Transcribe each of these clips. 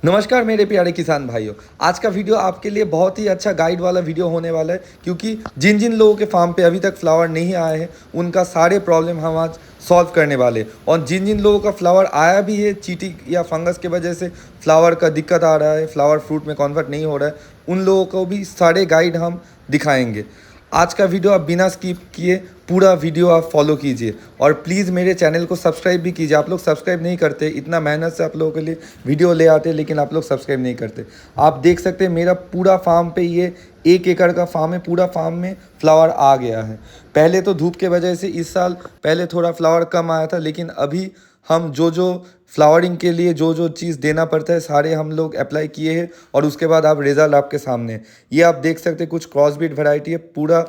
नमस्कार मेरे प्यारे किसान भाइयों। आज का वीडियो आपके लिए बहुत ही अच्छा गाइड वाला वीडियो होने वाला है, क्योंकि जिन जिन लोगों के फार्म पे अभी तक फ्लावर नहीं आए हैं उनका सारे प्रॉब्लम हम आज सॉल्व करने वाले हैं। और जिन जिन लोगों का फ्लावर आया भी है, चींटी या फंगस के वजह से फ्लावर का दिक्कत आ रहा है, फ्लावर फ्रूट में कन्वर्ट नहीं हो रहा है, उन लोगों को भी सारे गाइड हम दिखाएंगे। आज का वीडियो आप बिना स्किप किए पूरा वीडियो आप फॉलो कीजिए और प्लीज़ मेरे चैनल को सब्सक्राइब भी कीजिए। आप लोग सब्सक्राइब नहीं करते, इतना मेहनत से आप लोगों के लिए वीडियो ले आते हैं लेकिन आप लोग सब्सक्राइब नहीं करते। आप देख सकते हैं मेरा पूरा फार्म पे ये 1 एकड़ का फार्म है, पूरा फार्म में फ्लावर आ गया है। पहले तो धूप के वजह से इस साल पहले थोड़ा फ्लावर कम आया था, लेकिन अभी हम जो फ्लावरिंग के लिए जो चीज़ देना पड़ता है सारे हम लोग अप्लाई किए हैं और उसके बाद आप रिज़ल्ट आपके सामने है। ये आप देख सकते हैं कुछ क्रॉसब्रीड वैरायटी है, पूरा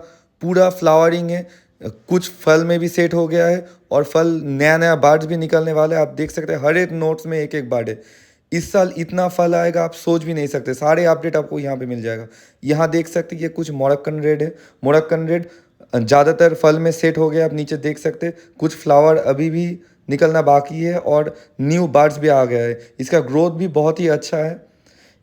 पूरा फ्लावरिंग है, कुछ फल में भी सेट हो गया है और फल नया नया बर्ड्स भी निकलने वाले हैं। आप देख सकते हैं हर एक नोट्स में एक एक बर्ड है। इस साल इतना फल आएगा आप सोच भी नहीं सकते। सारे अपडेट आपको यहाँ पे मिल जाएगा। यहाँ देख सकते हैं ये कुछ मोरक्कन रेड है। मोरक्कन रेड ज़्यादातर फल में सेट हो गया। आप नीचे देख सकते हैं कुछ फ्लावर अभी भी निकलना बाकी है और न्यू बर्ड्स भी आ गया है। इसका ग्रोथ भी बहुत ही अच्छा है।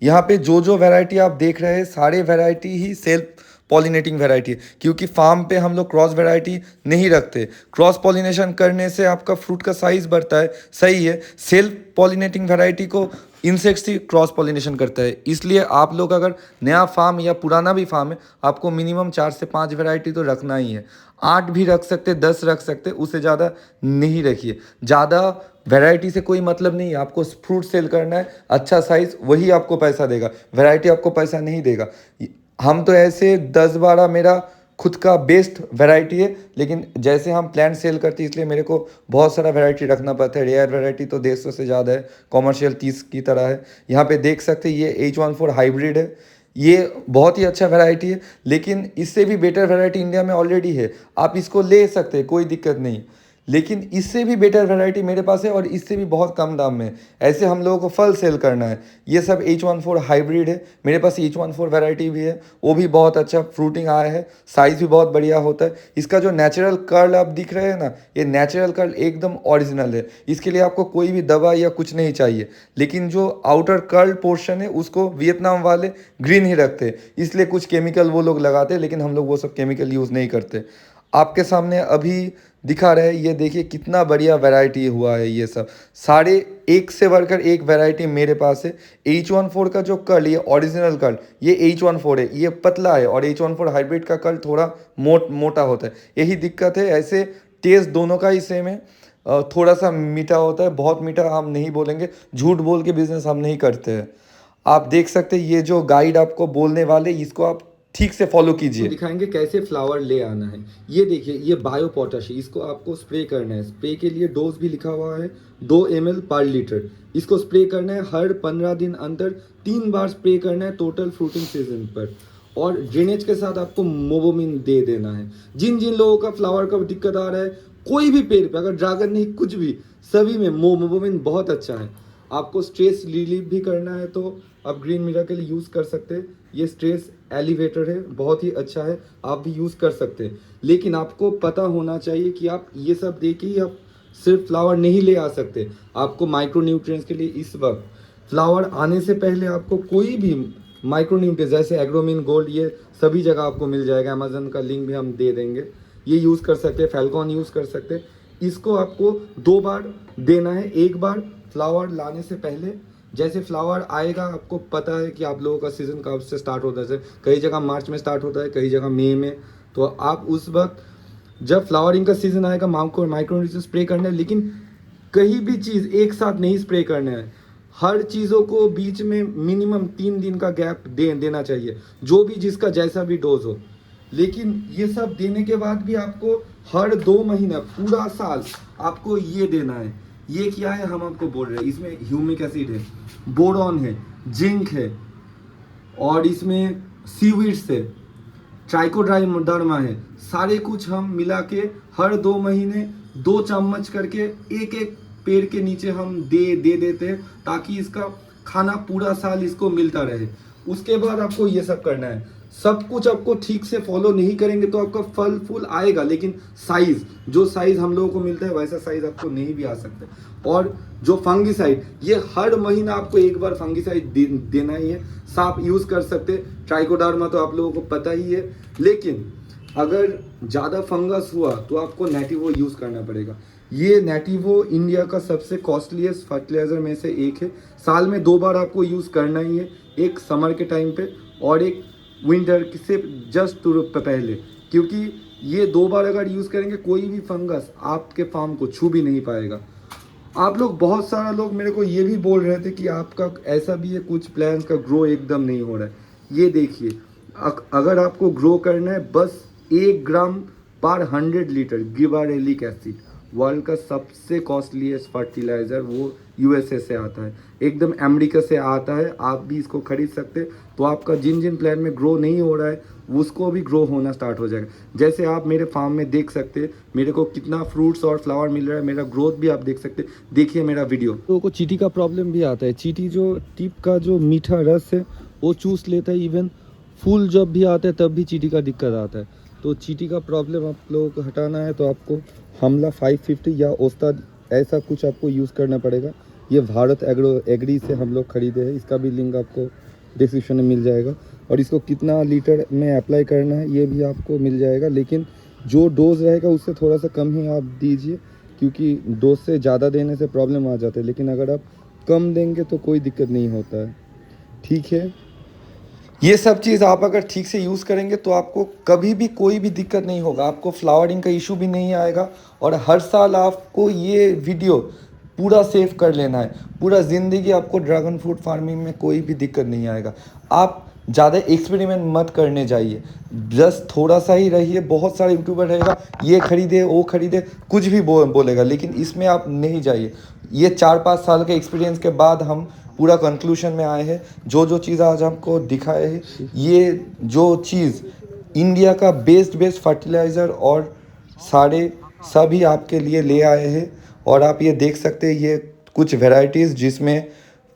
यहाँ पे जो वैरायटी आप देख रहे हैं सारे वैरायटी ही सेल्फ पॉलिनेटिंग वैरायटी है, क्योंकि फार्म पे हम लोग क्रॉस वैरायटी नहीं रखते। क्रॉस पॉलिनेशन करने से आपका फ्रूट का साइज़ बढ़ता है, सही है। सेल्फ पॉलिनेटिंग वैरायटी को इंसेक्ट्स ही क्रॉस पॉलिनेशन करता है। इसलिए आप लोग अगर नया फार्म या पुराना भी फार्म है, आपको मिनिमम 4 से 5 वैरायटी तो रखना ही है। 8 भी रख सकते, 10 रख सकते, उससे ज़्यादा नहीं रखिए। ज़्यादा वैरायटी से कोई मतलब नहीं है। आपको फ्रूट सेल करना है, अच्छा साइज़, वही आपको पैसा देगा, वैरायटी आपको पैसा नहीं देगा। हम तो ऐसे 10-12 मेरा खुद का बेस्ट वैरायटी है, लेकिन जैसे हम प्लांट सेल करते हैं इसलिए मेरे को बहुत सारा वैरायटी रखना पड़ता है। रेयर वैरायटी तो 150 से ज़्यादा है, कॉमर्शियल 30 की तरह है। यहाँ पे देख सकते हैं ये H14 हाइब्रिड है। ये बहुत ही अच्छा वैरायटी है, लेकिन इससे भी बेटर वैरायटी इंडिया में ऑलरेडी है। आप इसको ले सकते हैं, कोई दिक्कत नहीं। लेकिन इससे भी बेटर वैरायटी मेरे पास है और इससे भी बहुत कम दाम में। ऐसे हम लोगों को फल सेल करना है। ये सब H14 हाइब्रिड है। मेरे पास H14 वैरायटी भी है, वो भी बहुत अच्छा फ्रूटिंग आया है, साइज़ भी बहुत बढ़िया होता है। इसका जो नेचुरल कर्ल आप दिख रहे हैं ना, ये नेचुरल कर्ल एकदम ओरिजिनल है। इसके लिए आपको कोई भी दवा या कुछ नहीं चाहिए। लेकिन जो आउटर कर्ल पोर्शन है उसको वियतनाम वाले ग्रीन ही रखते हैं, इसलिए कुछ केमिकल वो लोग लगाते हैं, लेकिन हम लोग वो सब केमिकल यूज़ नहीं करते। आपके सामने अभी दिखा रहे हैं, ये देखिए कितना बढ़िया वैरायटी हुआ है। ये सब सारे एक से बढ़कर एक वैरायटी मेरे पास है। H14 का जो कर्ल, ये ओरिजिनल कर्ल, ये H14 है, ये पतला है, और H14 हाइब्रिड का कर्ल थोड़ा मोटा होता है। यही दिक्कत है। ऐसे टेस्ट दोनों का ही सेम है। थोड़ा सा मीठा होता है, बहुत मीठा हम नहीं बोलेंगे, झूठ बोल के बिजनेस हम नहीं करते हैं। आप देख सकते हैं ये जो गाइड आपको बोलने वाले, इसको आप ठीक से फॉलो कीजिए। दिखाएंगे कैसे फ्लावर ले आना है। ये देखिए, ये बायो पोटाश है, इसको आपको स्प्रे करना है। स्प्रे के लिए डोज भी लिखा हुआ है, 2 ml पर लीटर। इसको स्प्रे करना है हर 15 दिन अंतर 3 बार स्प्रे करना है टोटल फ्रूटिंग सीजन पर। और ड्रेनेज के साथ आपको मोबोमिन दे देना है। जिन जिन लोगों का फ्लावर का दिक्कत आ रहा है, कोई भी पेड़ पे, अगर ड्रैगन नहीं कुछ भी, सभी में मोबोमिन बहुत अच्छा है। आपको स्ट्रेस रिलीव भी करना है तो आप ग्रीन मिरेकल यूज़ कर सकते हैं। ये स्ट्रेस एलिवेटर है, बहुत ही अच्छा है, आप भी यूज़ कर सकते हैं। लेकिन आपको पता होना चाहिए कि आप ये सब दे के ही आप सिर्फ फ्लावर नहीं ले आ सकते। आपको माइक्रो न्यूट्रिएंट्स के लिए इस वक्त फ्लावर आने से पहले आपको कोई भी माइक्रो न्यूट्रिएंट्स जैसे एग्रोमिन गोल्ड, ये सभी जगह आपको मिल जाएगा। अमेजन का लिंक भी हम दे देंगे, ये यूज़ कर सकते हैं। फैल्कॉन यूज़ कर सकते हैं। इसको आपको 2 बार देना है। एक बार फ्लावर लाने से पहले, जैसे फ्लावर आएगा, आपको पता है कि आप लोगों का सीज़न कब से स्टार्ट होता है। कई जगह मार्च में स्टार्ट होता है, कई जगह मई में। तो आप उस वक्त जब फ्लावरिंग का सीज़न आएगा माइक्रो स्प्रे करना है। लेकिन कहीं भी चीज़ एक साथ नहीं स्प्रे करना है। हर चीज़ों को बीच में मिनिमम 3 दिन का गैप देना चाहिए, जो भी जिसका जैसा भी डोज हो। लेकिन ये सब देने के बाद भी आपको हर 2 महीना पूरा साल आपको ये देना है। ये क्या है हम आपको बोल रहे हैं, इसमें ह्यूमिक एसिड है, बोरॉन है, जिंक है, और इसमें सीवीड्स है, ट्राइकोडर्मा है। सारे कुछ हम मिला के हर 2 महीने 2 चम्मच करके एक एक पेड़ के नीचे हम दे देते हैं, ताकि इसका खाना पूरा साल इसको मिलता रहे। उसके बाद आपको ये सब करना है। सब कुछ आपको ठीक से फॉलो नहीं करेंगे तो आपका फल फूल आएगा, लेकिन साइज, जो साइज हम लोगों को मिलता है वैसा साइज आपको नहीं भी आ सकता। और जो फंगीसाइड, ये हर महीना आपको एक बार फंगीसाइड देना ही है। सांप यूज कर सकते, ट्राइकोडर्मा तो आप लोगों को पता ही है, लेकिन अगर ज़्यादा फंगस हुआ तो आपको नेटिवो यूज़ करना पड़ेगा। ये नेटिवो इंडिया का सबसे कॉस्टलीस्ट फर्टिलाइज़र में से एक है। साल में 2 बार आपको यूज़ करना ही है, एक समर के टाइम पे और एक विंटर से जस्ट पहले, क्योंकि ये 2 बार अगर यूज़ करेंगे कोई भी फंगस आपके फार्म को छू भी नहीं पाएगा। आप लोग, बहुत सारा लोग मेरे को ये भी बोल रहे थे कि आपका ऐसा भी है, कुछ प्लांट्स का ग्रो एकदम नहीं हो रहा है। ये देखिए, अगर आपको ग्रो करना है, बस 1 ग्राम पर 100 लीटर गिबरेलिक एसिड, वर्ल्ड का सबसे कॉस्टलीस्ट फर्टिलाइज़र, वो यूएसए से आता है, एकदम अमेरिका से आता है। आप भी इसको खरीद सकते हैं, तो आपका जिन जिन प्लांट में ग्रो नहीं हो रहा है उसको भी ग्रो होना स्टार्ट हो जाएगा। जैसे आप मेरे फार्म में देख सकते हैं मेरे को कितना फ्रूट्स और फ्लावर मिल रहा है, मेरा ग्रोथ भी आप देख सकते हैं। देखिए मेरा वीडियो। लोगों को चींटी का प्रॉब्लम भी आता है, चींटी जो टिप का जो मीठा रस है वो चूस लेता है। इवन फूल जब भी आता है तब भी चींटी का दिक्कत आता है। तो चींटी का प्रॉब्लम आप लोगों को हटाना है तो आपको हमला 550 या ओस्ताद ऐसा कुछ आपको यूज़ करना पड़ेगा। ये भारत एग्री से हम लोग खरीदे हैं, इसका भी लिंक आपको डिस्क्रिप्शन में मिल जाएगा। और इसको कितना लीटर में अप्लाई करना है ये भी आपको मिल जाएगा, लेकिन जो डोज रहेगा उससे थोड़ा सा कम ही आप दीजिए, क्योंकि डोज से ज़्यादा देने से प्रॉब्लम आ जाता है। लेकिन अगर आप कम देंगे तो कोई दिक्कत नहीं होता है, ठीक है। ये सब चीज़ आप अगर ठीक से यूज़ करेंगे तो आपको कभी भी कोई भी दिक्कत नहीं होगा, आपको फ्लावरिंग का इशू भी नहीं आएगा। और हर साल आपको ये वीडियो पूरा सेव कर लेना है, पूरा ज़िंदगी आपको ड्रैगन फ्रूट फार्मिंग में कोई भी दिक्कत नहीं आएगा। आप ज़्यादा एक्सपेरिमेंट मत करने जाइए, जस्ट थोड़ा सा ही रहिए। बहुत सारे यूट्यूबर रहेगा, ये खरीदे वो खरीदे, कुछ भी बोलेगा, लेकिन इसमें आप नहीं जाइए। ये 4-5 साल के एक्सपीरियंस के बाद हम पूरा कंक्लूजन में आए हैं। जो जो चीज़ आज आपको दिखाए हैं, ये जो चीज़ इंडिया का बेस्ट फर्टिलाइज़र और सारे सभी आपके लिए ले आए हैं। और आप ये देख सकते हैं, ये कुछ वेराइटीज़ जिसमें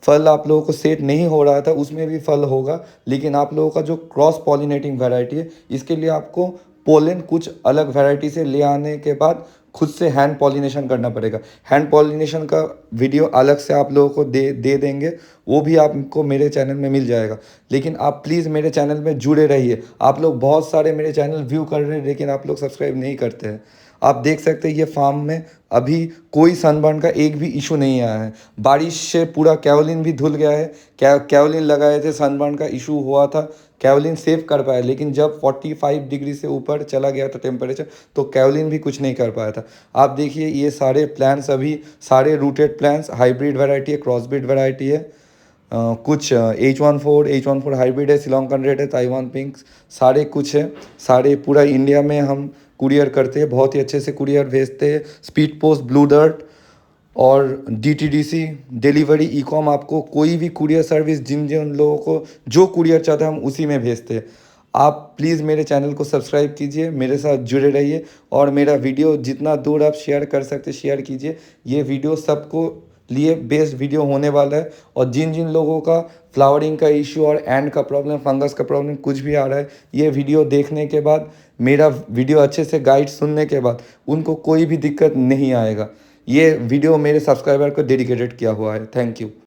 फल आप लोगों को सेट नहीं हो रहा था उसमें भी फल होगा। लेकिन आप लोगों का जो क्रॉस पॉलिनेटिंग वैरायटी है, इसके लिए आपको पोलन कुछ अलग वैरायटी से ले आने के बाद खुद से हैंड पॉलिनेशन करना पड़ेगा। हैंड पॉलिनेशन का वीडियो अलग से आप लोगों को दे देंगे, वो भी आपको मेरे चैनल में मिल जाएगा। लेकिन आप प्लीज़ मेरे चैनल में जुड़े रहिए। आप लोग बहुत सारे मेरे चैनल व्यू कर रहे हैं, लेकिन आप लोग सब्सक्राइब नहीं करते हैं। आप देख सकते हैं ये फार्म में अभी कोई सनबर्न का एक भी इशू नहीं आया है। बारिश से पूरा कैवलिन भी धुल गया है। कैवलिन लगाए थे, सनबर्न का इशू हुआ था, कैवलिन सेव कर पाया, लेकिन जब 45 डिग्री से ऊपर चला गया था टेम्परेचर तो कैवलिन भी कुछ नहीं कर पाया था। आप देखिए ये सारे प्लांट्स, अभी सारे रूटेड प्लांट्स, हाइब्रिड वैरायटी है, क्रॉसब्रीड वैरायटी है। कुछ H14 हाइब्रिड है, श्रीलंकन रेड है, ताइवान पिंक, सारे कुछ है। सारे पूरा इंडिया में हम कुरियर करते हैं, बहुत ही अच्छे से कुरियर भेजते हैं। स्पीड पोस्ट, ब्लू डर्ट और DTDC डिलीवरी, ई-कॉम, आपको कोई भी कुरियर सर्विस जिन जिन लोगों को जो कुरियर चाहते हैं हम उसी में भेजते हैं। आप प्लीज़ मेरे चैनल को सब्सक्राइब कीजिए, मेरे साथ जुड़े रहिए और मेरा वीडियो जितना दूर आप शेयर कर सकते शेयर कीजिए। ये वीडियो सबको लिए बेस्ट वीडियो होने वाला है। और जिन जिन लोगों का फ्लावरिंग का इशू और एंड का प्रॉब्लम, फंगस का प्रॉब्लम कुछ भी आ रहा है, ये वीडियो देखने के बाद, मेरा वीडियो अच्छे से गाइड सुनने के बाद उनको कोई भी दिक्कत नहीं आएगा। ये वीडियो मेरे सब्सक्राइबर को डेडिकेटेड किया हुआ है। Thank you.